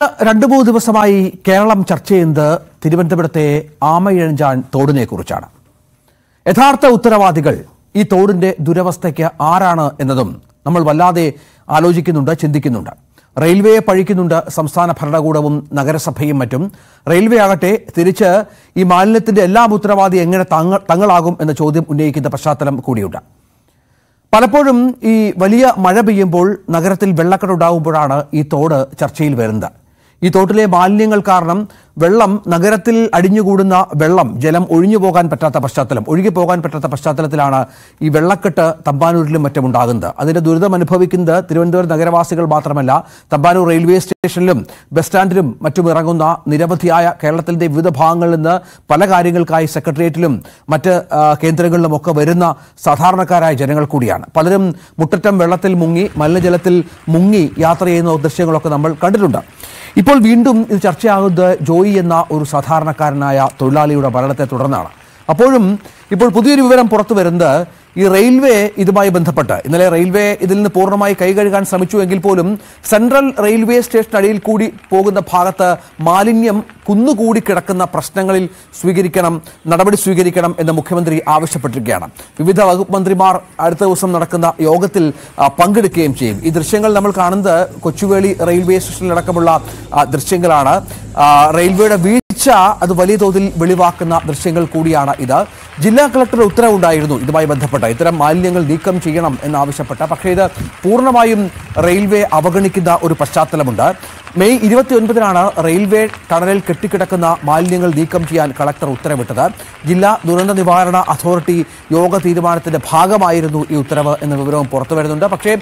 2-3 ദിവസമായി കേരളം ചർച്ച ചെയ്യുന്നത് തിരുവനന്തപുരത്തെ ആമയിഴഞ്ചാൻ തോടിനെ കുറിച്ചാണ്. യഥാർത്ഥ ഉത്തരവാദികൾ ഈ തോടിന്റെ ദുരവസ്ഥയ്ക്ക് ആരാണ് എന്നതും നമ്മൾ വല്ലാതെ ആലോചിക്കുന്നുണ്ട്, ചിന്തിക്കുന്നുണ്ട്. റെയിൽവേയെ പഴിക്കുന്നുണ്ട് സംസ്ഥാന ഭരണകൂടവും നഗരസഭയും മറ്റും. റെയിൽവേ ആകട്ടെ തിരിച്ച് ഈ മാലിന്യത്തിന്റെ എല്ലാം ഉത്തരവാദി എങ്ങനെ തങ്ങളാകും എന്ന ചോദ്യം ഉന്നയിക്കുന്ന പശ്ചാത്തലം കൂടിയുണ്ട്. പലപ്പോഴും ഈ വലിയ മഴ പെയ്യുമ്പോൾ നഗരത്തിൽ വെള്ളക്കെട്ടുണ്ടാകുമ്പോഴാണ് ഈ തോട് ചർച്ചയിൽ വരുന്നത്. ഈ തോട്ടിലെ മാലിന്യങ്ങൾ കാരണം വെള്ളം നഗരത്തിൽ അടിഞ്ഞുകൂടുന്ന ജലം ഒഴിഞ്ഞു പോകാൻ പറ്റാത്ത പശ്ചാത്തലത്തിലാണ് ഈ വെള്ളക്കെട്ട് തമ്പാനൂരിലും മറ്റും ഉണ്ടാകുന്നത്. അതിന്റെ ദുരിതം അനുഭവിക്കുന്നത് തിരുവനന്തപുരം നഗരവാസികൾ മാത്രമല്ല, തമ്പാനൂർ റെയിൽവേ സ്റ്റേഷനിലും ബസ് സ്റ്റാൻഡിലും മറ്റും ഇറങ്ങുന്ന നിരവധിയായ കേരളത്തിന്റെ വിവിധ ഭാഗങ്ങളിൽ നിന്ന് പല കാര്യങ്ങൾക്കായി സെക്രട്ടേറിയറ്റിലും മറ്റ് കേന്ദ്രങ്ങളിലുമൊക്കെ വരുന്ന സാധാരണക്കാരായ ജനങ്ങൾ കൂടിയാണ്. പലരും മുട്ടറ്റം വെള്ളത്തിൽ മുങ്ങി, മലിനജലത്തിൽ മുങ്ങി യാത്ര ചെയ്യുന്ന ദൃശ്യങ്ങളൊക്കെ നമ്മൾ കണ്ടിട്ടുണ്ട്. ഇപ്പോൾ വീണ്ടും ഇത് ചർച്ചയാകുന്നത് ജോയി എന്ന ഒരു സാധാരണക്കാരനായ തൊഴിലാളിയുടെ മരണത്തെ തുടർന്നാണ്. അപ്പോഴും ഇപ്പോൾ പുതിയൊരു വിവരം പുറത്തു വരുന്നത് ഈ റെയിൽവേ ഇതുമായി ബന്ധപ്പെട്ട് ഇന്നലെ റെയിൽവേ ഇതിൽ നിന്ന് പൂർണ്ണമായി കൈകഴുകാൻ ശ്രമിച്ചു എങ്കിൽ പോലും സെൻട്രൽ റെയിൽവേ സ്റ്റേഷനടിയിൽ കൂടി പോകുന്ന ഭാഗത്ത് മാലിന്യം കുന്നുകൂടി കിടക്കുന്ന പ്രശ്നങ്ങളിൽ നടപടി സ്വീകരിക്കണം എന്ന് മുഖ്യമന്ത്രി ആവശ്യപ്പെട്ടിരിക്കുകയാണ്. വിവിധ വകുപ്പ് മന്ത്രിമാർ അടുത്ത ദിവസം നടക്കുന്ന യോഗത്തിൽ പങ്കെടുക്കുകയും ചെയ്യും. ഈ ദൃശ്യങ്ങൾ നമ്മൾ കാണുന്നത് കൊച്ചുവേളി റെയിൽവേ സ്റ്റേഷനിലടക്കമുള്ള ദൃശ്യങ്ങളാണ്. റെയിൽവേയുടെ അത് വലിയ തോതിൽ വെളിവാക്കുന്ന ദൃശ്യങ്ങൾ കൂടിയാണ് ഇത്. ജില്ലാ കളക്ടറുടെ ഉത്തരവുണ്ടായിരുന്നു ഇതുമായി ബന്ധപ്പെട്ട ഇത്തരം മാലിന്യങ്ങൾ നീക്കം ചെയ്യണം എന്നാവശ്യപ്പെട്ട. പക്ഷേ ഇത് പൂർണ്ണമായും റെയിൽവേ അവഗണിക്കുന്ന ഒരു പശ്ചാത്തലമുണ്ട്. മെയ് 29-നാണ് റെയിൽവേ ടണലിൽ കെട്ടിക്കിടക്കുന്ന മാലിന്യങ്ങൾ നീക്കം ചെയ്യാൻ കളക്ടർ ഉത്തരവിട്ടത്. ജില്ലാ ദുരന്ത നിവാരണ അതോറിറ്റി യോഗ തീരുമാനത്തിന്റെ ഭാഗമായിരുന്നു ഈ ഉത്തരവ് എന്ന വിവരവും പുറത്തു വരുന്നുണ്ട്. പക്ഷേ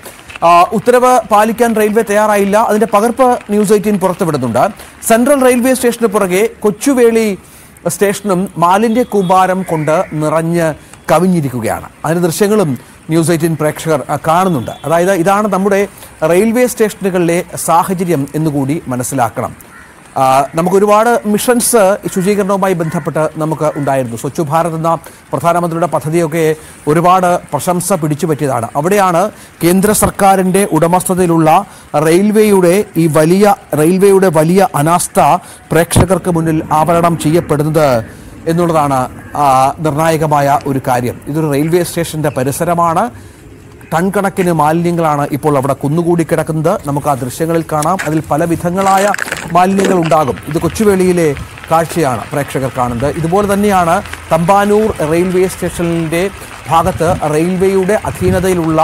ഉത്തരവ് പാലിക്കാൻ റെയിൽവേ തയ്യാറായില്ല. അതിന്റെ പകർപ്പ് ന്യൂസ് 18 പുറത്തുവിടുന്നുണ്ട്. സെൻട്രൽ റെയിൽവേ സ്റ്റേഷന് പുറകെ കൊച്ചുവേളി സ്റ്റേഷനും മാലിന്യ കൂമ്പാരം കൊണ്ട് നിറഞ്ഞ് കവിഞ്ഞിരിക്കുകയാണ്. അതിന്റെ ദൃശ്യങ്ങളും ന്യൂസ് 18 പ്രേക്ഷകർ കാണുന്നുണ്ട്. അതായത് ഇതാണ് നമ്മുടെ റെയിൽവേ സ്റ്റേഷനുകളിലെ സാഹചര്യം എന്നുകൂടി മനസ്സിലാക്കണം. നമുക്ക് ഒരുപാട് മിഷൻസ് ശുചീകരണവുമായി ബന്ധപ്പെട്ട് നമുക്ക് ഉണ്ടായിരുന്നു. സ്വച്ഛ് ഭാരത് എന്ന പ്രധാനമന്ത്രിയുടെ പദ്ധതിയൊക്കെ ഒരുപാട് പ്രശംസ പിടിച്ചുപറ്റിയതാണ്. അവിടെയാണ് കേന്ദ്ര സർക്കാരിൻ്റെ ഉടമസ്ഥതയിലുള്ള റെയിൽവേയുടെ വലിയ അനാസ്ഥ പ്രേക്ഷകർക്ക് മുന്നിൽ ആവരണം ചെയ്യപ്പെടുന്നത് എന്നുള്ളതാണ് നിർണായകമായ ഒരു കാര്യം. ഇതൊരു റെയിൽവേ സ്റ്റേഷന്റെ പരിസരമാണ്. ടൺ കണക്കിന് മാലിന്യങ്ങളാണ് ഇപ്പോൾ അവിടെ കുന്നുകൂടി കിടക്കുന്നത്. നമുക്ക് ആ ദൃശ്യങ്ങളിൽ കാണാം. അതിൽ പല വിധങ്ങളായ മാലിന്യങ്ങൾ ഉണ്ടാകും. ഇത് കൊച്ചുവേളിയിലെ കാഴ്ചയാണ് പ്രേക്ഷകർ കാണുന്നത്. ഇതുപോലെ തന്നെയാണ് തമ്പാനൂർ റെയിൽവേ സ്റ്റേഷനിൻ്റെ ഭാഗത്ത് റെയിൽവേയുടെ അധീനതയിലുള്ള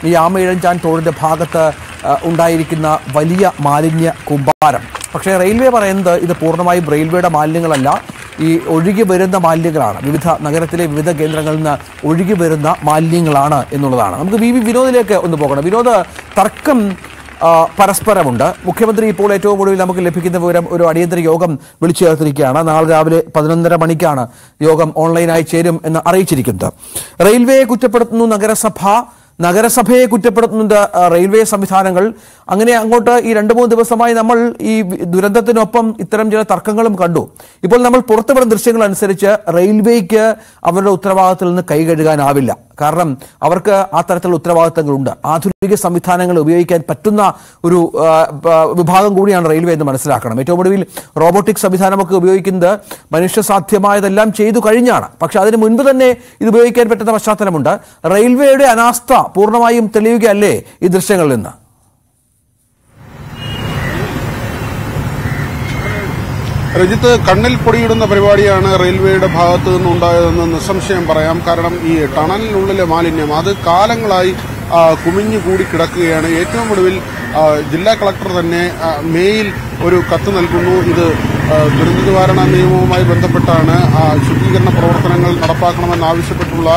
ഈ ആമയിഴഞ്ചാൻ തോടിൻ്റെ ഭാഗത്ത് ഉണ്ടായിരിക്കുന്ന വലിയ മാലിന്യ കൂമ്പാരം. പക്ഷേ റെയിൽവേ പറയുന്നത് ഇത് പൂർണ്ണമായും റെയിൽവേയുടെ മാലിന്യങ്ങളല്ല, ഈ ഒഴുകി വരുന്ന മാലിന്യങ്ങളാണ്. നഗരത്തിലെ വിവിധ കേന്ദ്രങ്ങളിൽ നിന്ന് ഒഴുകി വരുന്ന മാലിന്യങ്ങളാണ് എന്നുള്ളതാണ്. നമുക്ക് വിനോദിലേക്ക് ഒന്ന് പോകണം. വിനോദ്, തർക്കം പരസ്പരമുണ്ട്. മുഖ്യമന്ത്രി ഇപ്പോൾ ഏറ്റവും ഒടുവിൽ നമുക്ക് ലഭിക്കുന്ന വിവരം ഒരു അടിയന്തര യോഗം വിളിച്ചു ചേർത്തിരിക്കുകയാണ്. നാളെ രാവിലെ 11:30 മണിക്കാണ് യോഗം ഓൺലൈനായി ചേരും എന്ന് അറിയിച്ചിരിക്കുന്നത്. റെയിൽവേയെ കുറ്റപ്പെടുത്തുന്നു നഗരസഭയെ കുറ്റപ്പെടുത്തുന്നുണ്ട് റെയിൽവേ സംവിധാനങ്ങൾ. അങ്ങനെ അങ്ങോട്ട് ഈ 2-3 ദിവസമായി നമ്മൾ ഈ ദുരന്തത്തിനൊപ്പം ഇത്തരം ചില തർക്കങ്ങളും കണ്ടു. ഇപ്പോൾ നമ്മൾ പുറത്തുവിടുന്ന ദൃശ്യങ്ങൾ അനുസരിച്ച് റെയിൽവേക്ക് അവരുടെ ഉത്തരവാദിത്തത്തിൽ നിന്ന് കൈകഴുകാനാവില്ല. കാരണം അവർക്ക് ആ തരത്തിലുള്ള ഉത്തരവാദിത്തങ്ങളുണ്ട്. ആധുനിക സംവിധാനങ്ങൾ ഉപയോഗിക്കാൻ പറ്റുന്ന ഒരു വിഭാഗം കൂടിയാണ് റെയിൽവേ എന്ന് മനസ്സിലാക്കണം. ഏറ്റവും ഒടുവിൽ റോബോട്ടിക് സംവിധാനമൊക്കെ ഉപയോഗിക്കുന്നത് മനുഷ്യസാധ്യമായതെല്ലാം ചെയ്തു കഴിഞ്ഞാണ്. പക്ഷെ അതിന് മുൻപ് തന്നെ ഇത് ഉപയോഗിക്കാൻ പറ്റുന്ന പശ്ചാത്തലമുണ്ട്. റെയിൽവേയുടെ അനാസ്ഥ പൂർണ്ണമായും തെളിയുകയല്ലേ ഈ ദൃശ്യങ്ങളിൽ നിന്ന്? രജിത്ത്, കണ്ണിൽ പൊടിയിടുന്ന പരിപാടിയാണ് റെയിൽവേയുടെ ഭാഗത്തു നിന്നുണ്ടായതെന്ന് നിസ്സംശയം പറയാം. കാരണം ഈ ടണലിനുള്ളിലെ മാലിന്യം അത് കാലങ്ങളായി കുമിഞ്ഞു കൂടി കിടക്കുകയാണ്. ഏറ്റവും ഒടുവിൽ ജില്ലാ കളക്ടർ തന്നെ മെയിൽ ഒരു കത്ത് നൽകുന്നു. ഇത് ദുരന്ത നിവാരണ നിയമവുമായി ബന്ധപ്പെട്ടാണ് ശുചീകരണ പ്രവർത്തനങ്ങൾ നടപ്പാക്കണമെന്നാവശ്യപ്പെട്ടുള്ള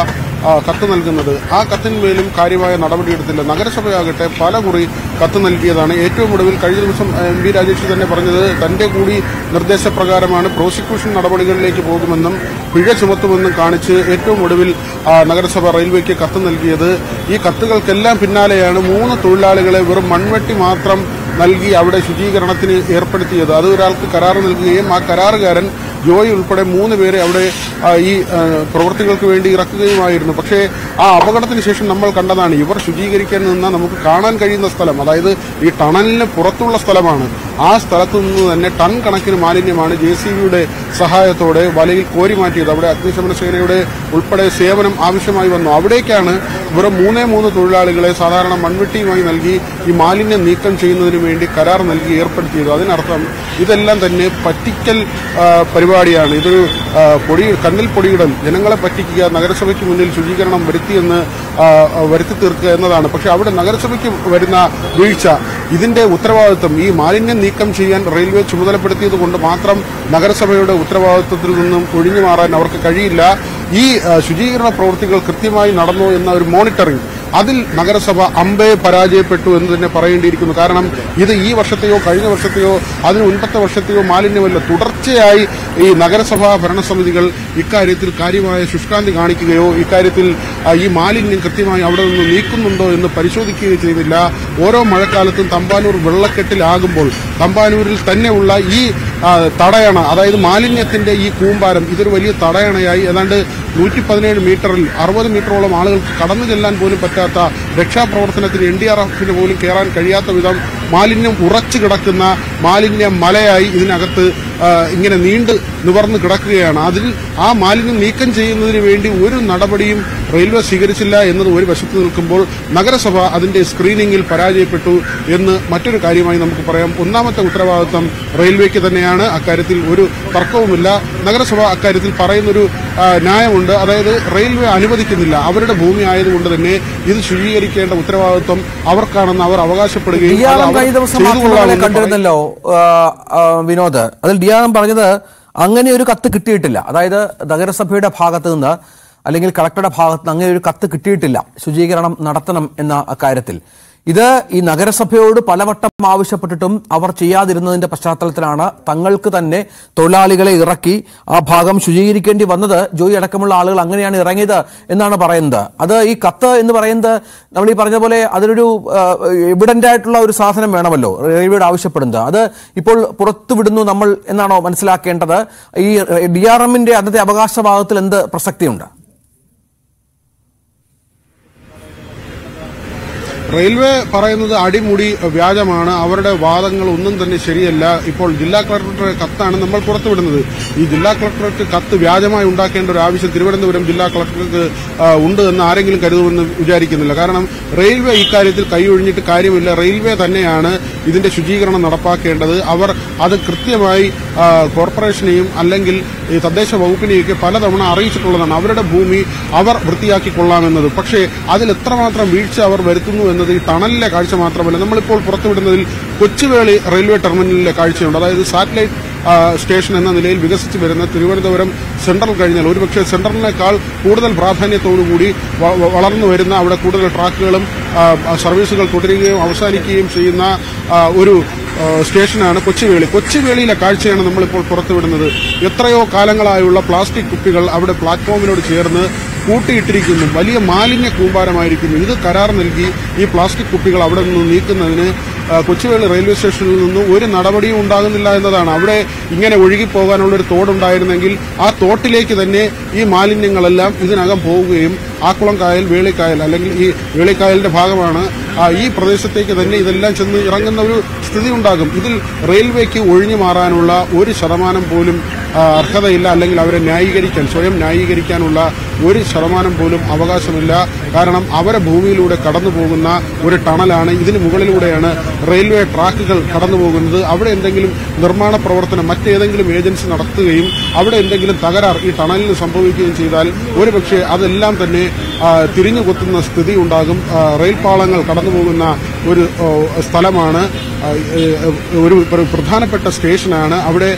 കത്ത് നൽകുന്നത്. ആ കത്തിന്മേലും കാര്യമായ നടപടിയെടുത്തില്ല. നഗരസഭയാകട്ടെ പലകുറി കത്ത് നൽകിയതാണ്. ഏറ്റവും ഒടുവിൽ കഴിഞ്ഞ ദിവസം MP രാജേഷ് തന്നെ പറഞ്ഞത് തന്റെ കൂടി നിർദ്ദേശപ്രകാരമാണ് പ്രോസിക്യൂഷൻ നടപടികളിലേക്ക് പോകുമെന്നും പിഴ ചുമത്തുമെന്നും കാണിച്ച് ഏറ്റവും ഒടുവിൽ നഗരസഭ റെയിൽവേക്ക് കത്ത് നൽകിയത്. ഈ കത്തുകൾക്കെല്ലാം പിന്നാലെയാണ് 3 തൊഴിലാളികളെ വെറും മൺവെട്ടി മാത്രം നൽകി അവിടെ ശുചീകരണത്തിന് ഏർപ്പെടുത്തിയത്. അത് ഒരാൾക്ക് കരാർ നൽകുകയും ആ കരാറുകാരൻ ജോയി ഉൾപ്പെടെ 3 പേരെ അവിടെ ഈ പ്രവൃത്തികൾക്ക് വേണ്ടി ഇറക്കുകയുമായിരുന്നു. പക്ഷേ ആ അപകടത്തിന് ശേഷം നമ്മൾ കണ്ടതാണ് ഇവർ ശുചീകരിക്കാൻ നിന്ന നമുക്ക് കാണാൻ കഴിയുന്ന സ്ഥലം, അതായത് ഈ ടണലിന് പുറത്തുള്ള സ്ഥലമാണ്. ആ സ്ഥലത്തു നിന്ന് തന്നെ ടൺ കണക്കിന് മാലിന്യമാണ് JCBയുടെ സഹായത്തോടെ വലയിൽ കോരി മാറ്റിയത്. അവിടെ അഗ്നിശമന സേനയുടെ ഉൾപ്പെടെ സേവനം ആവശ്യമായി വന്നു. അവിടേക്കാണ് വെറും 3 തൊഴിലാളികളെ സാധാരണ മൺവെട്ടിയുമായി നൽകി ഈ മാലിന്യം നീക്കം ചെയ്യുന്നതിന് വേണ്ടി കരാർ നൽകി ഏർപ്പെടുത്തിയത്. അതിനർത്ഥം ഇതെല്ലാം തന്നെ പറ്റിക്കൽ പരിപാടിയാണ്. ഇതൊരു കണ്ണിൽ പൊടിയിടൽ, ജനങ്ങളെ പറ്റിക്കുക, നഗരസഭയ്ക്ക് മുന്നിൽ ശുചീകരണം വരുത്തി തീർക്കുക എന്നതാണ്. പക്ഷെ അവിടെ നഗരസഭയ്ക്ക് വരുന്ന വീഴ്ച, ഇതിന്റെ ഉത്തരവാദിത്വം ഈ മാലിന്യം നീക്കം ചെയ്യാൻ റെയിൽവേ ചുമതലപ്പെടുത്തിയത് കൊണ്ട് മാത്രം നഗരസഭയുടെ ഉത്തരവാദിത്വത്തിൽ നിന്നും ഒഴിഞ്ഞു മാറാൻ അവർക്ക് കഴിയില്ല. ഈ ശുചീകരണ പ്രവൃത്തികൾ കൃത്യമായി നടന്നോ എന്ന ഒരു മോണിറ്ററിംഗ്, അതിൽ നഗരസഭ പരാജയപ്പെട്ടു എന്ന് തന്നെ പറയേണ്ടിയിരിക്കുന്നു. കാരണം ഇത് ഈ വർഷത്തെയോ കഴിഞ്ഞ വർഷത്തെയോ അതിന് മുൻപത്തെ വർഷത്തെയോ മാലിന്യമല്ല. തുടർച്ചയായി ഈ നഗരസഭാ ഭരണസമിതികൾ ഇക്കാര്യത്തിൽ കാര്യമായ ശുഷ്കാന്തി കാണിക്കുകയോ ഇക്കാര്യത്തിൽ ഈ മാലിന്യം കൃത്യമായി അവിടെ നിന്ന് നീക്കുന്നുണ്ടോ എന്ന് പരിശോധിക്കുകയോ ചെയ്തില്ല. ഓരോ മഴക്കാലത്തും തമ്പാനൂർ വെള്ളക്കെട്ടിലാകുമ്പോൾ തമ്പാനൂരിൽ തന്നെയുള്ള ഈ തടയണ, അതായത് മാലിന്യത്തിന്റെ ഈ കൂമ്പാരം, ഇതൊരു വലിയ തടയണയായി ഏതാണ്ട് 117 മീറ്ററിൽ 60 മീറ്ററോളം ആളുകൾക്ക് കടന്നു ചെല്ലാൻ പോലും പറ്റാത്ത, രക്ഷാപ്രവർത്തനത്തിന് NDRFന് പോലും കയറാൻ കഴിയാത്ത വിധം മാലിന്യം ഉറച്ചു കിടക്കുന്ന മാലിന്യ മലയായി ഇതിനകത്ത് ഇങ്ങനെ നീണ്ടു നിവർന്ന് കിടക്കുകയാണ്. അതിൽ ആ മാലിന്യം നീക്കം ചെയ്യുന്നതിന് വേണ്ടി ഒരു നടപടിയും റെയിൽവേ സ്വീകരിച്ചില്ല എന്നത് ഒരു വശത്ത് നിൽക്കുമ്പോൾ നഗരസഭ അതിന്റെ സ്ക്രീനിംഗിൽ പരാജയപ്പെട്ടു എന്ന് മറ്റൊരു കാര്യമായി നമുക്ക് പറയാം. ഒന്നാമത്തെ ഉത്തരവാദിത്വം റെയിൽവേക്ക് തന്നെയാണ്. അക്കാര്യത്തിൽ ഒരു തർക്കവുമില്ല. നഗരസഭ അക്കാര്യത്തിൽ പറയുന്നൊരു ന്യായമുണ്ട്, അതായത് റെയിൽവേ അനുവദിക്കുന്നില്ല, അവരുടെ ഭൂമി ആയതുകൊണ്ട് തന്നെ ഇത് ശുചീകരിക്കേണ്ട ഉത്തരവാദിത്വം അവർക്കാണെന്ന് അവർ അവകാശപ്പെടുകയും കണ്ടിരുന്നല്ലോ വിനോദ്. അതിൽ ഡിയാം പറഞ്ഞത് അങ്ങനെ ഒരു കത്ത് കിട്ടിയിട്ടില്ല, അതായത് നഗരസഭയുടെ ഭാഗത്ത് നിന്ന് അല്ലെങ്കിൽ കളക്ടറുടെ ഭാഗത്ത് നിന്ന് അങ്ങനെ ഒരു കത്ത് കിട്ടിയിട്ടില്ല ശുചീകരണം നടത്തണം എന്ന അക്കാര്യത്തിൽ. ഇത് ഈ നഗരസഭയോട് പലവട്ടം ആവശ്യപ്പെട്ടിട്ടും അവർ ചെയ്യാതിരുന്നതിന്റെ പശ്ചാത്തലത്തിലാണ് തങ്ങൾക്ക് തന്നെ തൊഴിലാളികളെ ഇറക്കി ആ ഭാഗം ശുചീകരിക്കേണ്ടി വന്നത്. ജോയി അടക്കമുള്ള ആളുകൾ അങ്ങനെയാണ് ഇറങ്ങിയത് എന്നാണ് പറയുന്നത്. അത് ഈ കത്ത് എന്ന് പറയുന്നത് നമ്മൾ ഈ പറഞ്ഞ പോലെ അതിനൊരു എവിഡന്റ് ആയിട്ടുള്ള ഒരു സാധനം വേണമല്ലോ റെയിൽവേയോട് ആവശ്യപ്പെടുന്നത്. അത് ഇപ്പോൾ പുറത്തുവിടുന്നു നമ്മൾ എന്നാണോ മനസ്സിലാക്കേണ്ടത്? ഈ DRMന്റെ അന്നത്തെ അവകാശവാദത്തിൽ എന്ത് പ്രസക്തിയുണ്ട്? റെയിൽവേ പറയുന്നത് അടിമുടി വ്യാജമാണ്. അവരുടെ വാദങ്ങൾ ഒന്നും തന്നെ ശരിയല്ല. ഇപ്പോൾ ജില്ലാ കളക്ടറുടെ കത്താണ് നമ്മൾ പുറത്തുവിടുന്നത്. ഈ ജില്ലാ കളക്ടർക്ക് കത്ത് വ്യാജമായി ഉണ്ടാക്കേണ്ട ഒരു ആവശ്യം തിരുവനന്തപുരം ജില്ലാ കളക്ടർക്ക് ഉണ്ട് എന്ന് ആരെങ്കിലും കരുതുമെന്ന് വിചാരിക്കുന്നില്ല. കാരണം റെയിൽവേ ഇക്കാര്യത്തിൽ കൈയൊഴിഞ്ഞിട്ട് കാര്യമില്ല. റെയിൽവേ തന്നെയാണ് ഇതിന്റെ ശുചീകരണം നടപ്പാക്കേണ്ടത്. അവർ അത് കൃത്യമായി കോർപ്പറേഷനെയും അല്ലെങ്കിൽ ഈ തദ്ദേശ വകുപ്പിനെയൊക്കെ പലതവണ അറിയിച്ചിട്ടുള്ളതാണ്. അവരുടെ ഭൂമി അവർ വൃത്തിയാക്കിക്കൊള്ളാമെന്നത്. പക്ഷേ അതിൽ എത്രമാത്രം വീഴ്ച അവർ വരുത്തുന്നു എന്നത് ഈ ടണലിലെ കാഴ്ച മാത്രമല്ല, നമ്മളിപ്പോൾ പുറത്തുവിടുന്നതിൽ കൊച്ചുവേളി റെയിൽവേ ടെർമിനലിലെ കാഴ്ചയുണ്ട്. അതായത് സാറ്റലൈറ്റ് സ്റ്റേഷൻ എന്ന നിലയിൽ വികസിച്ചു വരുന്ന തിരുവനന്തപുരം സെൻട്രൽ കഴിഞ്ഞാൽ ഒരുപക്ഷെ സെൻട്രലിനേക്കാൾ കൂടുതൽ പ്രാധാന്യത്തോടുകൂടി വളർന്നു വരുന്ന, അവിടെ കൂടുതൽ ട്രാക്കുകളും സർവീസുകൾ തുടരുകയും അവസാനിക്കുകയും ചെയ്യുന്ന ഒരു സ്റ്റേഷനാണ് കൊച്ചുവേളി. കൊച്ചുവേളിയിലെ കാഴ്ചയാണ് നമ്മളിപ്പോൾ പുറത്തുവിടുന്നത്. എത്രയോ കാലങ്ങളായുള്ള പ്ലാസ്റ്റിക് കുപ്പികൾ അവിടെ പ്ലാറ്റ്ഫോമിനോട് ചേർന്ന് കൂട്ടിയിട്ടിരിക്കുന്നു. വലിയ മാലിന്യ കൂമ്പാരമായിരിക്കുന്നു. ഇത് കരാർ നൽകി ഈ പ്ലാസ്റ്റിക് കുപ്പികൾ അവിടെ നിന്ന് നീക്കുന്നതിന് കൊച്ചുവേളി റെയിൽവേ സ്റ്റേഷനിൽ നിന്നും ഒരു നടപടിയും ഉണ്ടാകുന്നില്ല എന്നതാണ്. അവിടെ ഇങ്ങനെ ഒഴുകിപ്പോകാനുള്ള ഒരു തോടുണ്ടായിരുന്നെങ്കിൽ ആ തോട്ടിലേക്ക് തന്നെ ഈ മാലിന്യങ്ങളെല്ലാം ഇതിനകം പോവുകയും ആക്കുളം കായൽ, വേളിക്കായൽ, അല്ലെങ്കിൽ ഈ വേളിക്കായലിന്റെ ഭാഗമാണ്, ഈ പ്രദേശത്തേക്ക് തന്നെ ഇതെല്ലാം ചെന്ന് ഇറങ്ങുന്ന ഒരു സ്ഥിതി ഉണ്ടാകും. ഇതിൽ റെയിൽവേക്ക് ഒഴിഞ്ഞു മാറാനുള്ള 1% പോലും അർഹതയില്ല, അല്ലെങ്കിൽ അവരെ സ്വയം ന്യായീകരിക്കാനുള്ള 1% പോലും അവകാശമില്ല. കാരണം അവരെ ഭൂമിയിലൂടെ കടന്നു പോകുന്ന ഒരു ടണലാണ്. ഇതിന് മുകളിലൂടെയാണ് റെയിൽവേ ട്രാക്കുകൾ കടന്നു പോകുന്നത്. അവിടെ എന്തെങ്കിലും നിർമ്മാണ പ്രവർത്തനം മറ്റേതെങ്കിലും ഏജൻസി നടത്തുകയും അവിടെ എന്തെങ്കിലും തകരാർ ഈ ടണലിന് സംഭവിക്കുകയും ചെയ്താൽ ഒരുപക്ഷെ അതെല്ലാം തന്നെ തിരിഞ്ഞുകൊത്തുന്ന സ്ഥിതി ഉണ്ടാകും. റെയിൽപാളങ്ങൾ കടന്നുപോകുന്ന ഒരു സ്ഥലമാണ്, ഒരു പ്രധാനപ്പെട്ട സ്റ്റേഷനാണ്. അവിടെ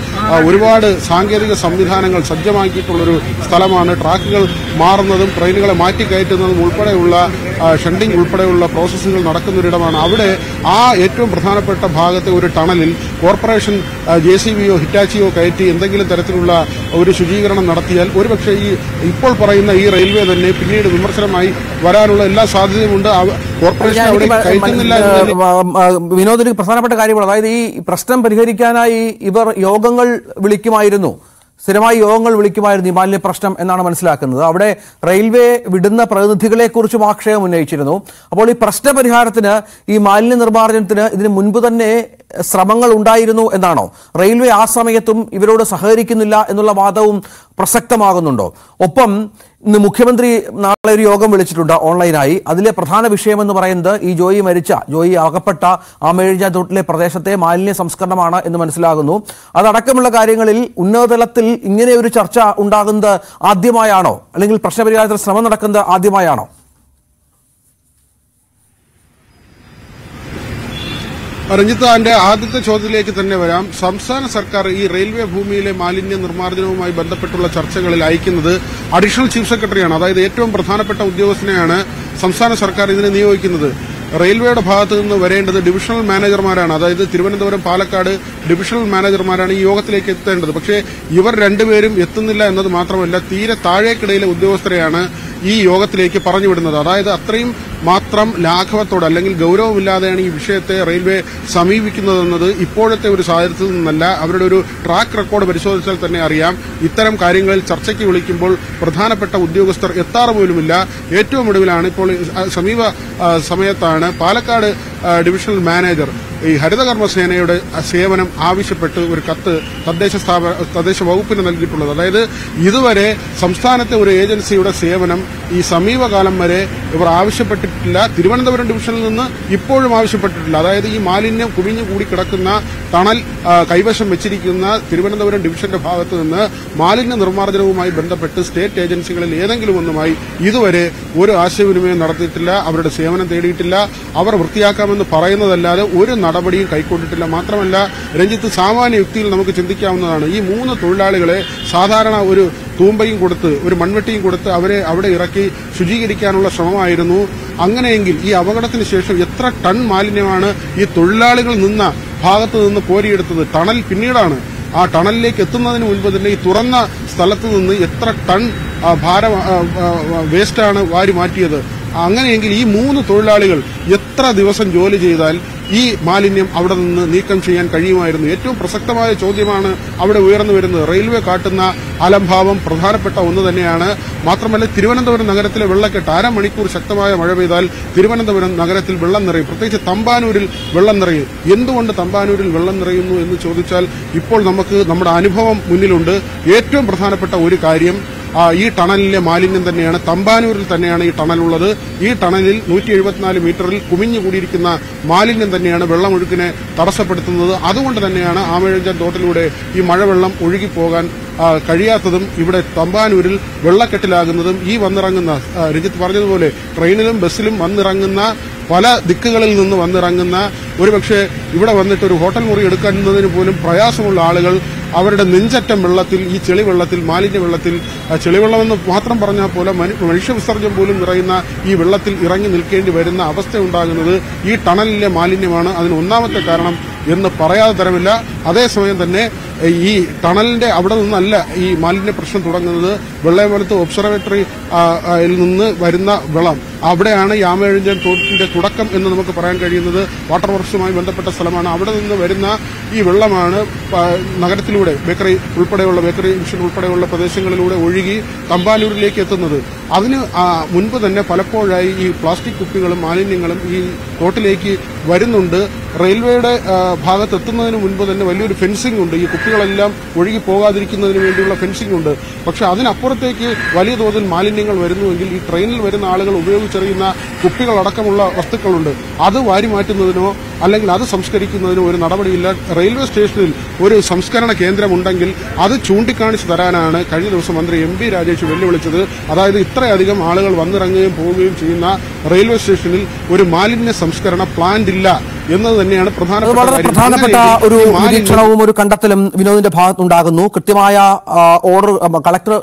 ഒരുപാട് സാങ്കേതിക സംവിധാനങ്ങൾ സജ്ജമാക്കിയിട്ടുള്ളൊരു സ്ഥലമാണ്. ട്രാക്കുകൾ മാറുന്നതും ട്രെയിനുകളെ മാറ്റിക്കയറ്റുന്നതും ഉൾപ്പെടെയുള്ള ഷണ്ടിങ് ഉൾപ്പെടെയുള്ള പ്രോസസ്സുകൾ നടക്കുന്നൊരിടമാണ്. അവിടെ ആ ഏറ്റവും പ്രധാനപ്പെട്ട ഭാഗത്തെ ഒരു ടണലിൽ കോർപ്പറേഷൻ JCBയോ ഹിറ്റാച്ചിയോ കയറ്റി എന്തെങ്കിലും തരത്തിലുള്ള ഒരു ശുചീകരണം നടത്തിയാൽ ഒരുപക്ഷെ ഈ ഇപ്പോൾ പറയുന്ന ഈ റെയിൽവേ തന്നെ പിന്നീട് വിമർശനമായി വരാനുള്ള എല്ലാ സാധ്യതയുമുണ്ട്. കോർപ്പറേഷൻ അവിടെ കയറ്റുന്നില്ല. വിനോദിന് പ്രധാനപ്പെട്ട കാര്യങ്ങൾ, അതായത് ഈ പ്രശ്നം പരിഹരിക്കാനായി ഇവർ യോഗങ്ങൾ വിളിക്കുമായിരുന്നു, സ്ഥിരമായി യോഗങ്ങൾ വിളിക്കുമായിരുന്നു ഈ മാലിന്യ പ്രശ്നം എന്നാണ് മനസ്സിലാക്കുന്നത്. അവിടെ റെയിൽവേ വിടുന്ന പ്രതിനിധികളെക്കുറിച്ചും ആക്ഷേപം ഉന്നയിച്ചിരുന്നു. അപ്പോൾ ഈ പ്രശ്ന പരിഹാരത്തിന്, ഈ മാലിന്യ നിർമ്മാർജ്ജനത്തിന് ഇതിന് മുൻപ് തന്നെ ശ്രമങ്ങൾ ഉണ്ടായിരുന്നു എന്നാണോ? റെയിൽവേ ആ സമയത്തും ഇവരോട് സഹകരിക്കുന്നില്ല എന്നുള്ള വാദവും പ്രസക്തമാകുന്നുണ്ടോ? ഒപ്പം ഇന്ന് മുഖ്യമന്ത്രി നാളെ ഒരു യോഗം വിളിച്ചിട്ടുണ്ട് ഓൺലൈനായി. അതിലെ പ്രധാന വിഷയമെന്ന് പറയുന്നത് ഈ ജോയി അകപ്പെട്ട ആമയിഴഞ്ചാൻ തോട്ടിലെ പ്രദേശത്തെ മാലിന്യ സംസ്കരണമാണ് എന്ന് മനസ്സിലാകുന്നു. അതടക്കമുള്ള കാര്യങ്ങളിൽ ഉന്നതതലത്തിൽ ഇങ്ങനെ ഒരു ചർച്ച ഉണ്ടാകുന്നത് ആദ്യമായാണോ, അല്ലെങ്കിൽ പ്രശ്നപരിഹാരത്തിന് ശ്രമം നടക്കുന്നത് ആദ്യമായാണോ? രഞ്ജിത്ത്, എന്റെ ആദ്യത്തെ ചോദ്യത്തിലേക്ക് തന്നെ വരാം. സംസ്ഥാന സർക്കാർ ഈ റെയിൽവേ ഭൂമിയിലെ മാലിന്യ നിർമ്മാർജ്ജനവുമായി ബന്ധപ്പെട്ടുള്ള ചർച്ചകളിൽ അയക്കുന്നത് അഡീഷണൽ ചീഫ് സെക്രട്ടറിയാണ്. അതായത് ഏറ്റവും പ്രധാനപ്പെട്ട ഉദ്യോഗസ്ഥനെയാണ് സംസ്ഥാന സർക്കാർ ഇതിനെ നിയോഗിക്കുന്നത്. റെയിൽവേയുടെ ഭാഗത്ത് നിന്ന് വരേണ്ടത് ഡിവിഷണൽ മാനേജർമാരാണ്. അതായത് തിരുവനന്തപുരം, പാലക്കാട് ഡിവിഷണൽ മാനേജർമാരാണ് ഈ യോഗത്തിലേക്ക് എത്തേണ്ടത്. പക്ഷേ ഇവർ രണ്ടുപേരും എത്തുന്നില്ല എന്നത് മാത്രമല്ല, തീരെ താഴേക്കിടയിലെ ഉദ്യോഗസ്ഥരെയാണ് ഈ യോഗത്തിലേക്ക് പറഞ്ഞുവിടുന്നത്. അതായത് അത്രയും മാത്രം ലാഘവത്തോടെ അല്ലെങ്കിൽ ഗൌരവമില്ലാതെയാണ് ഈ വിഷയത്തെ റെയിൽവേ സമീപിക്കുന്നതെന്നത് ഇപ്പോഴത്തെ ഒരു സാഹചര്യത്തിൽ നിന്നല്ല. അവരുടെ ഒരു ട്രാക്ക് റെക്കോർഡ് പരിശോധിച്ചാൽ തന്നെ അറിയാം. ഇത്തരം കാര്യങ്ങളിൽ ചർച്ചയ്ക്ക് വിളിക്കുമ്പോൾ പ്രധാനപ്പെട്ട ഉദ്യോഗസ്ഥർ എത്താറ് പോലുമില്ല. ഏറ്റവും ഒടുവിലാണ് ഇപ്പോൾ സമീപ സമയത്താണ് പാലക്കാട് ഡിവിഷണൽ മാനേജർ ഈ ഹരിതകർമ്മസേനയുടെ സേവനം ആവശ്യപ്പെട്ട് ഒരു കത്ത് തദ്ദേശ വകുപ്പിന് നൽകിയിട്ടുള്ളത്. അതായത് ഇതുവരെ സംസ്ഥാനത്തെ ഒരു ഏജൻസിയുടെ സേവനം ഈ സമീപകാലം വരെ ഇവർ ആവശ്യപ്പെട്ടിട്ടില്ല. തിരുവനന്തപുരം ഡിവിഷനിൽ നിന്ന് ഇപ്പോഴും ആവശ്യപ്പെട്ടിട്ടില്ല. അതായത് ഈ മാലിന്യം കുമിഞ്ഞു കൂടി കിടക്കുന്ന ടണൽ കൈവശം വെച്ചിരിക്കുന്ന തിരുവനന്തപുരം ഡിവിഷന്റെ ഭാഗത്ത് നിന്ന് മാലിന്യ നിർമ്മാർജ്ജനവുമായി ബന്ധപ്പെട്ട് സ്റ്റേറ്റ് ഏജൻസികളിൽ ഏതെങ്കിലും ഒന്നുമായി ഇതുവരെ ഒരു ആശയവിനിമയം നടത്തിയിട്ടില്ല. അവരുടെ സേവനം തേടിയിട്ടില്ല. അവർ വൃത്തിയാക്കാമെന്ന് പറയുന്നതല്ലാതെ ഒരു നടപടിയും കൈക്കൊണ്ടിട്ടില്ല. മാത്രമല്ല രഞ്ജിത്ത്, സാമാന്യ യുക്തിയിൽ നമുക്ക് ചിന്തിക്കാവുന്നതാണ്. ഈ 3 തൊഴിലാളികളെ സാധാരണ ഒരു തൂമ്പയും കൊടുത്ത് ഒരു മൺവെട്ടിയും കൊടുത്ത് അവരെ അവിടെ ഇറക്കി ശുചീകരിക്കാനുള്ള ശ്രമമായിരുന്നു. അങ്ങനെയെങ്കിൽ ഈ അപകടത്തിന് ശേഷം എത്ര ടൺ മാലിന്യമാണ് ഈ തൊഴിലാളികൾ നിന്ന ഭാഗത്ത് നിന്ന് കോരിയെടുത്തത്? ടണൽ പിന്നീടാണ്. ആ ടണലിലേക്ക് എത്തുന്നതിന് മുൻപ് തന്നെ ഈ തുറന്ന സ്ഥലത്ത് നിന്ന് എത്ര ടൺ വേസ്റ്റാണ് വാരി മാറ്റിയത്? അങ്ങനെയെങ്കിൽ ഈ 3 തൊഴിലാളികൾ എത്ര ദിവസം ജോലി ചെയ്താൽ ഈ മാലിന്യം അവിടെ നിന്ന് നീക്കം ചെയ്യാൻ കഴിയുമായിരുന്നു? ഏറ്റവും പ്രസക്തമായ ചോദ്യമാണ് അവിടെ ഉയർന്നു വരുന്നത്. റെയിൽവേ കാട്ടുന്ന അലംഭാവം പ്രധാനപ്പെട്ട ഒന്ന് തന്നെയാണ്. മാത്രമല്ല തിരുവനന്തപുരം നഗരത്തിലെ വെള്ളക്കെട്ട്, അരമണിക്കൂർ ശക്തമായ മഴ പെയ്താൽ തിരുവനന്തപുരം നഗരത്തിൽ വെള്ളം നിറയും. പ്രത്യേകിച്ച് തമ്പാനൂരിൽ വെള്ളം നിറയും. എന്തുകൊണ്ട് തമ്പാനൂരിൽ വെള്ളം നിറയുന്നു എന്ന് ചോദിച്ചാൽ ഇപ്പോൾ നമുക്ക് നമ്മുടെ അനുഭവം മുന്നിലുണ്ട്. ഏറ്റവും പ്രധാനപ്പെട്ട ഒരു കാര്യം, ഈ ടണലിലെ മാലിന്യം തന്നെയാണ്. തമ്പാനൂരിൽ തന്നെയാണ് ഈ ടണലുള്ളത്. ഈ ടണലിൽ 174 മീറ്ററിൽ കുമിഞ്ഞുകൂടിയിരിക്കുന്ന മാലിന്യം തന്നെയാണ് വെള്ളമൊഴുക്കിനെ തടസ്സപ്പെടുത്തുന്നത്. അതുകൊണ്ട് തന്നെയാണ് ആമയിഴഞ്ചാൻ തോട്ടിലൂടെ ഈ മഴവെള്ളം ഒഴുകിപ്പോകാൻ കഴിയാത്തതും ഇവിടെ തമ്പാനൂരിൽ വെള്ളക്കെട്ടിലാകുന്നതും. ഈ വന്നിറങ്ങുന്ന, രഞ്ജിത്ത് പറഞ്ഞതുപോലെ ട്രെയിനിലും ബസ്സിലും വന്നിറങ്ങുന്ന, പല ദിക്കുകളിൽ നിന്ന് വന്നിറങ്ങുന്ന, ഒരുപക്ഷെ ഇവിടെ വന്നിട്ട് ഒരു ഹോട്ടൽ മുറി എടുക്കുന്നതിന് പോലും പ്രയാസമുള്ള ആളുകൾ അവരുടെ നെഞ്ചറ്റം വെള്ളത്തിൽ, ഈ ചെളിവെള്ളത്തിൽ, മാലിന്യ വെള്ളത്തിൽ, ചെളിവെള്ളമെന്ന് മാത്രം പറഞ്ഞാൽ പോലെ മനുഷ്യവിസർജ്യം പോലും നിറയുന്ന ഈ വെള്ളത്തിൽ ഇറങ്ങി നിൽക്കേണ്ടി വരുന്ന അവസ്ഥ ഉണ്ടാകുന്നത് ഈ ടണലിലെ മാലിന്യമാണ്. അതിന് ഒന്നാമത്തെ കാരണം എന്ന് പറയാതെ തരമില്ല. അതേസമയം തന്നെ ഈ ടണലിന്റെ അവിടെ നിന്നല്ല ഈ മാലിന്യ പ്രശ്നം തുടങ്ങുന്നത്. വെള്ളയമ്പലത്ത് ഒബ്സർവേറ്ററിയിൽ നിന്ന് വരുന്ന വെള്ളം, അവിടെയാണ് ഈ ആമയിഴഞ്ചാൻ തോട്ടിന്റെ തുടക്കം എന്ന് നമുക്ക് പറയാൻ കഴിയുന്നത്. വാട്ടർ വർക്സുമായി ബന്ധപ്പെട്ട സ്ഥലമാണ്. അവിടെ നിന്ന് വരുന്ന ഈ വെള്ളമാണ് നഗരത്തിലൂടെ ബേക്കറി മിഷൻ ഉൾപ്പെടെയുള്ള പ്രദേശങ്ങളിലൂടെ ഒഴുകി തമ്പാനൂരിലേക്ക് എത്തുന്നത്. അതിന് മുൻപ് തന്നെ പലപ്പോഴായി ഈ പ്ലാസ്റ്റിക് കുപ്പികളും മാലിന്യങ്ങളും ഈ തോട്ടിലേക്ക് വരുന്നുണ്ട്. റെയിൽവേയുടെ ഭാഗത്തെത്തുന്നതിന് മുൻപ് തന്നെ വലിയൊരു ഫെൻസിംഗ് ഉണ്ട്. ഈ കുപ്പികളെല്ലാം ഒഴുകി പോകാതിരിക്കുന്നതിന് വേണ്ടിയുള്ള ഫെൻസിംഗ് ഉണ്ട്. പക്ഷെ അതിനപ്പുറത്തേക്ക് വലിയ തോതിൽ മാലിന്യങ്ങൾ വരുന്നുവെങ്കിൽ ഈ ട്രെയിനിൽ വരുന്ന ആളുകൾ ഉപയോഗിച്ചെറിയുന്ന കുപ്പികളടക്കമുള്ള വസ്തുക്കളുണ്ട്. അത് വാരി മാറ്റുന്നതിനോ അല്ലെങ്കിൽ അത് സംസ്കരിക്കുന്നതിനോ ഒരു നടപടിയില്ല. റെയിൽവേ സ്റ്റേഷനിൽ ഒരു സംസ്കരണ കേന്ദ്രമുണ്ടെങ്കിൽ അത് ചൂണ്ടിക്കാണിച്ചു തരാനാണ് കഴിഞ്ഞ ദിവസം മന്ത്രി MP രാജേഷ് വെല്ലുവിളിച്ചത്. അതായത് ഇത്രയധികം ആളുകൾ വന്നിറങ്ങുകയും പോവുകയും ചെയ്യുന്ന റെയിൽവേ സ്റ്റേഷനിൽ ഒരു മാലിന്യ സംസ്കരണ പ്ലാന്റ് ഇല്ല എന്നത് തന്നെയാണ് വളരെ പ്രധാനപ്പെട്ട ഒരു നിരീക്ഷണവും ഒരു കണ്ടെത്തലും വിനോദിന്റെ ഭാഗത്തുണ്ടാകുന്നു. കൃത്യമായ ഓർഡർ കളക്ടർ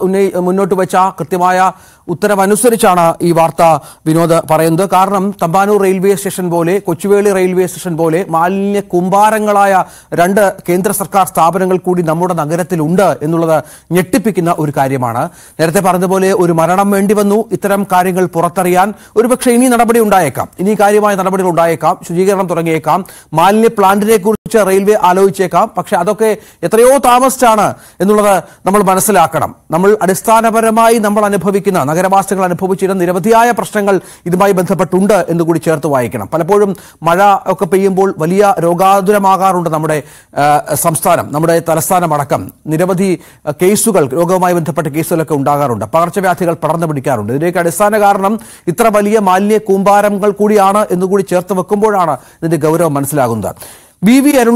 മുന്നോട്ട് വെച്ച കൃത്യമായ ഉത്തരവനുസരിച്ചാണ് ഈ വാർത്ത വിനോദ് പറയുന്നത്. കാരണം തമ്പാനൂർ റെയിൽവേ സ്റ്റേഷൻ പോലെ, കൊച്ചുവേളി റെയിൽവേ സ്റ്റേഷൻ പോലെ മാലിന്യ കൂമ്പാരങ്ങളായ 2 കേന്ദ്ര സർക്കാർ സ്ഥാപനങ്ങൾ കൂടി നമ്മുടെ നഗരത്തിലുണ്ട് എന്നുള്ളത് ഞെട്ടിപ്പിക്കുന്ന ഒരു കാര്യമാണ്. നേരത്തെ പറഞ്ഞതുപോലെ ഒരു മരണം വേണ്ടി വന്നു ഇത്തരം കാര്യങ്ങൾ പുറത്തറിയാൻ. ഒരുപക്ഷെ ഇനി നടപടി ഉണ്ടായേക്കാം, ഇനി കാര്യമായ നടപടികൾ ഉണ്ടായേക്കാം, ശുചീകരണം തുടങ്ങിയേക്കാം, മാലിന്യ പ്ലാന്റിനെ കുറിച്ച് റെയിൽവേ ആലോചിച്ചേക്കാം. പക്ഷെ അതൊക്കെ എത്രയോ താമസിച്ചാണ് എന്നുള്ളത് നമ്മൾ മനസ്സിലാക്കണം. നമ്മൾ അടിസ്ഥാനപരമായി നമ്മൾ അനുഭവിക്കുന്ന നഗരവാസികൾ അനുഭവിച്ചിരുന്ന നിരവധിയായ പ്രശ്നങ്ങൾ ഇതുമായി ബന്ധപ്പെട്ടുണ്ട് എന്നുകൂടി ചേർത്ത് വായിക്കണം. പലപ്പോഴും മഴ ഒക്കെ പെയ്യുമ്പോൾ വലിയ രോഗാതുരമാകാറുണ്ട് നമ്മുടെ സംസ്ഥാനം, നമ്മുടെ തലസ്ഥാനം അടക്കം. നിരവധി കേസുകൾ, രോഗവുമായി ബന്ധപ്പെട്ട കേസുകളൊക്കെ ഉണ്ടാകാറുണ്ട്, പകർച്ചവ്യാധികൾ പടർന്നു പിടിക്കാറുണ്ട്. ഇതിലേക്ക് അടിസ്ഥാന കാരണം ഇത്ര വലിയ മാലിന്യ കൂമ്പാരങ്ങൾ കൂടിയാണ് എന്നുകൂടി ചേർത്ത് വെക്കുമ്പോഴാണ് ഇതിന്റെ ഗൗരവം മനസ്സിലാകുന്നത്. വി. അരുൺ